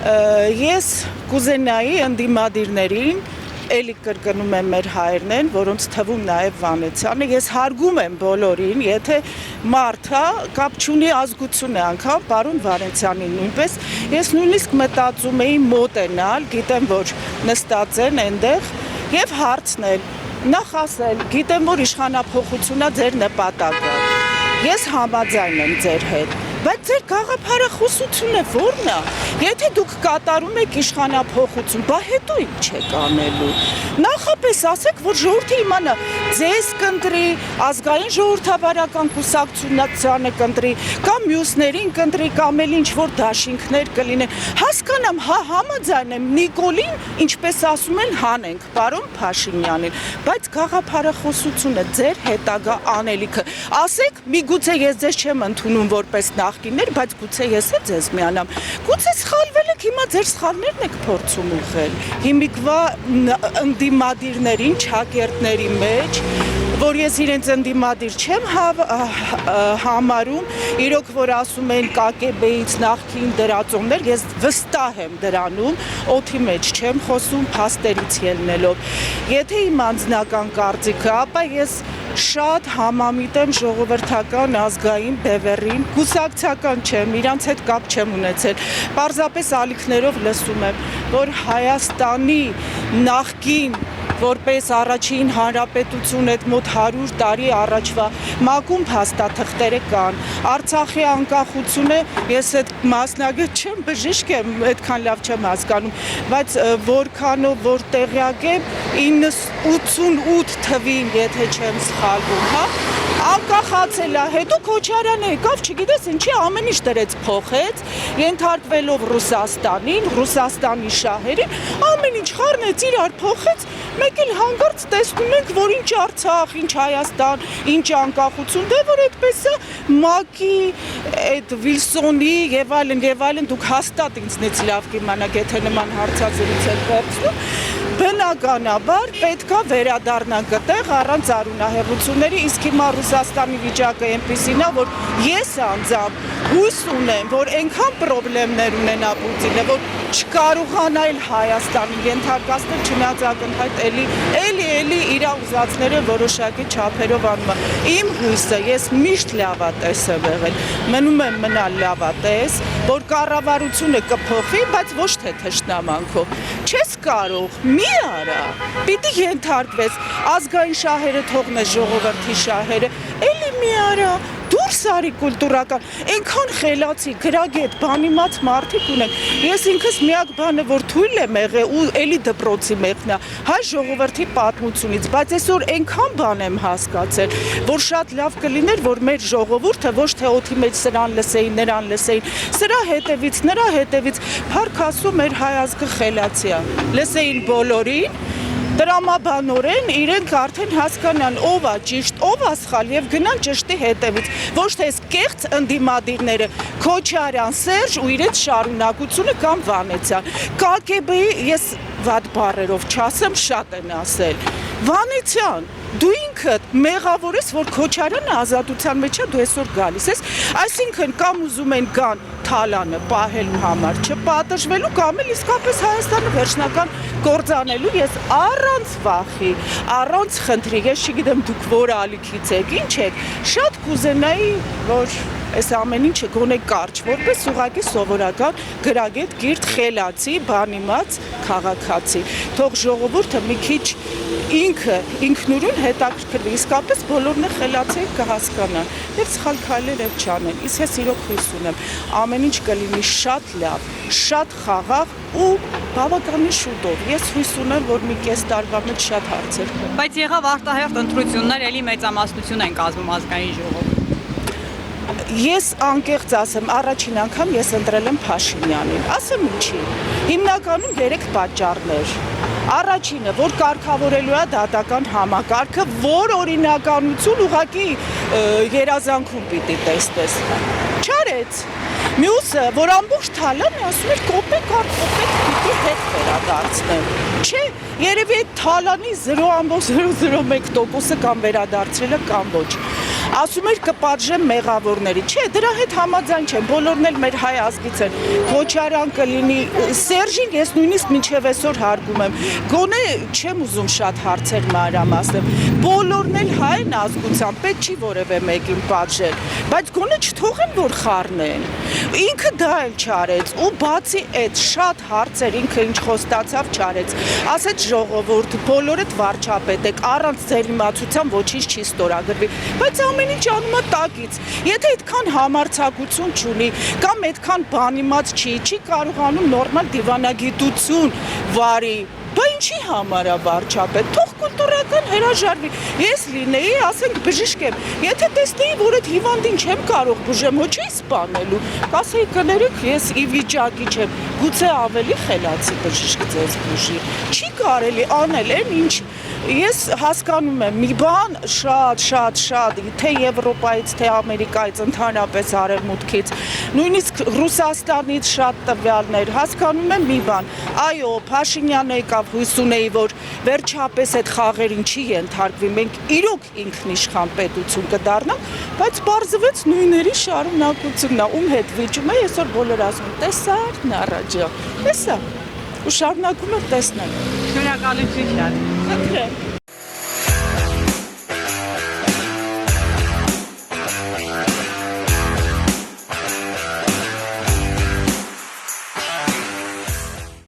Ես կուզենայի ընդդիմադիրներին էլի կրկնում եմ մեր հայրն են, որոնց թվում նաև Վանեցյանը, ես հարգում եմ բոլորին, եթե մարդը կապ չունի ազգություն է անգամ, պարոն Վանեցյանին նույնպես, ես նույնիսկ մտածում էի մոտենալ, գիտեմ, որ նստած են այնտեղ եւ հարցնել, նախ ասել, գիտեմ, որ իշխանափոխությունն է ձեր նպատակը, ես համաձայն եմ ձեր հետ, բայց ձեր գաղափարախոսությունը ո՞րն է, եթե դուք կատարում եք իշխանափոխություն, բա հետո ինչ եք անելու, նախապես ասեք, որ ժողովուրդը իմանա, ձեզ կընտրի, ազգային ժողովրդավարական կուսակցությունը կընտրի, կամ մյուսներին կընտրի, կամ էլ ինչ-որ դաշինքներ կլինեն, հասկանամ, համաձայն եմ, Նիկոլին, ինչպես ասում են, հանենք, պարոն Փաշինյանին, բայց գաղափարախոսությունը ձեր հետագա անելիքը, ասեք, միգուցե ես ձեզ չեմ ընդունում որպես նախկիններ, բայց գուցե ես է ձեզ միանամ, գուցե սխալվել եք, հիմա ձեր սխալներն եք փորձում ուղղել, հիմիկվա ընդդիմադիրներին, չակերտների մեջ, որ ես իրենց ընդդիմադիր չեմ համարում, իրոք որ ասում են ԿԿԲ-ից նախկին դրածողներ, ես վստահ եմ դրանում, օդի մեջ չեմ խոսում, փաստերից ելնելով, եթե իմ անձնական կարծիքը, ապա ես շատ համամիտ եմ ժողովրդական ազգային բևեռին, կուսակցական չեմ, իրանց հետ կապ չեմ ունեցել, պարզապես ալիքներով լսում եմ, որ Հայաստանի նախկին որպես առաջին հանրապետություն այդ մոտ 100 տարի առաջվա մակում փաստաթղթերը կան, Արցախի անկախությունը, ես այդ մասնագետ չեմ, բժիշկ եմ, այդքան լավ չեմ հասկանում, բայց որքանով որ տեղյակ եմ, 88 թվին, եթե չեմ սխալվում, հա, անկախացել է, հետո Քոչարյանը եկավ, չգիտես ինչի, ամեն ինչ դրեց փոխեց, ենթարկվելով Ռուսաստանին, Ռուսաստանի շահերին, ամեն ինչ խառնեց, իրար փոխեց, մեկ էլ հանգարց տեսնում ենք, որ ինչ Արցախ, ինչ Հայաստան, ինչ անկախություն, դե որ այդպես է ՄԱԿ-ի, այդ Վիլսոնի եւ այլն, դուք հաստատ ինձնից լավ կիմանաք, եթե նման հարցազրույց եք վերցնում, բնականաբար պետքա վերադառնանք այդտեղ առանց արունահեղությունների, իսկ հիմա Ռուսաստանի վիճակը այնպիսին է, որ ես անձամբ հույս ունեմ, որ այնքան խնդիրներ ունենա Պուտինը, որ չկարողանա էլ Հայաստանին ենթարկացնել, չնայած ակնհայտ էլի իր ուզածները որոշակի չափերով անում է։ Իմ հույսը, ես միշտ լավատես եմ եղել, մնում եմ մնալ լավատես, որ կառավարությունը կփոխվի, բայց ոչ թե թշնամանքով։ Չես կարող, մի արա, պիտի ենթարկվես, ազգային շահերը թողնես ժողովրդի շահերը, էլի մի արա, դուրս արի կուլտուրական, այնքան խելացի, գրագետ, բանիմաց մարդիկ ունեն, ես ինքս միակ բանը, որ թույլ եմ եղել ու էլի դպրոցի մեկն է, հայ ժողովրդի պատմությունից, բայց այսօր այնքան բան եմ հասկացել, որ շատ լավ կլիներ, որ մեր ժողովուրդը ոչ թե օդի մեջ սրան լսեին, նրան լսեին, սրա հետևից, փառք Աստծո մեր հայ ազգը խելացի է, լսեին բոլորին, տրամաբանորեն իրենք արդեն հասկանան ով է ճիշտ, ով է սխալ եւ գնան ճշտի հետևից, ոչ թե կեղծ ընդդիմադիրները Քոչարյան, Սերժ ու իրենց շարունակությունը կամ Վանեցյան։ ԿԿԲ-ի ես վատ բառերով չասեմ, շատ են ասել։ Վանեցյան, դու ինքդ մեղավոր ես, որ Քոչարյանը ազատության մեջ է, դու այսօր գալիս ես, այսինքն կամ ուզում են գան թալանը պահելու համար, չպատժվելու, կամ էլ իսկապես Հայաստանը վերջնական կործանելու, ես առանց վախի, առանց խնդրի, ես չգիտեմ դուք որ ալիքից եք, ինչ եք, շատ կուզենայի, որ այս ամեն ինչը գոնե կարճ, որպես ուղղակի սովորական գրագետ, գիրտ, խելացի, բանիմաց, քաղաքացի, թող ժողովուրդը մի քիչ ինքնուրույն հետաքրքրվի, իսկապես բոլորն խելացի կհասկանան եւ սխալ քայլեր չանեն, իսկ ես իրոք հույս ունեմ, ամեն ինչ կլինի շատ լավ, շատ խաղաղ ու բավականին շուտով, ես հույս ունեմ, որ մի կես տարվա մեջ շատ հարցեր կան։ Բայց եղավ արտահերթ ընտրություններ, էլի մեծամասնություն են կազմում ազգային ժողով։ Ես անկեղծ ասեմ, առաջին անգամ ես ընտրել եմ Փաշինյանին, ասեմ ինչի, հիմնականում 3 պատճառներ, առաջինը, որ կարգավորելու է դատական համակարգը, որ օրինականություն ուղղակի երազանքում պիտի տեսնես, չարեց, մյուսը, որ ամբողջ թալանը ասում էր կոպեկ առ կոպեկ պիտի հետ վերադարձնել, չէ, երևի այդ թալանի 0.001%-ը կամ վերադարձրելը կամ ոչ, ասում էր կպատժեմ մեղավորների։ Չէ, դրա հետ համաձայն չեմ, բոլորն էլ մեր հայ ազգից են։ Քոչարյան կլինի, Սերժին ես նույնիսկ մինչև այսօր հարգում եմ։ Գոնե չեմ ուզում շատ հարցեր մանրամասնել։ Բոլորն էլ հայ են ազգությամբ, պետք չի որևէ մեկին պատժել, բայց գոնե չթողեն որ խառնեն։ Ինքը դա էլ չարեց ու բացի այդ շատ հարցեր ինքը ինչ խոստացավ չարեց։ Ասեց ժողովուրդ, բոլորդ վարչապետ եք, առանց ձեր իմացության ոչինչ չի ստորագրվի, բայց ամեն ինչ անում է տակից։ Եթե այդքան համարձակություն չունի կամ այդքան բան իմաց չի կարողանում նորմալ դիվանագիտություն վարի, բա ինչի համար է վարչապետ, թող կուլտուրական հրաժարվի։ Ես լինեի, ասենք բժիշկ եմ, եթե տեսնեի, որ այդ հիվանդին չեմ կարող բուժեմ, հո չի սպանելու, կասեի կներեք, ես ի վիճակի չեմ, գուցե ավելի խելացի բժիշկ ձեզ բուժի։ Չի կարելի անել այն ինչ ես հասկանում եմ մի բան շատ, թե Եվրոպայից, թե Ամերիկայից, ընդհանրապես Արևմուտքից, նույնիսկ Ռուսաստանից շատ տվյալներ, հասկանում եմ մի բան, այո, Փաշինյանը եկավ, հույս ունեի, որ վերջապես այդ խաղերին չի ենթարկվի, մենք իրոք ինքնիշխան պետություն կդառնանք, բայց պարզվեց նույնների շարունակությունն է, ում հետ վիճում է, այսօր բոլորը ասում են, տեսա՞ր Նարաջյան, տեսա, ու շարունակում եմ տեսնել։ Շնորհակալություն շատ։ Խնդրեմ։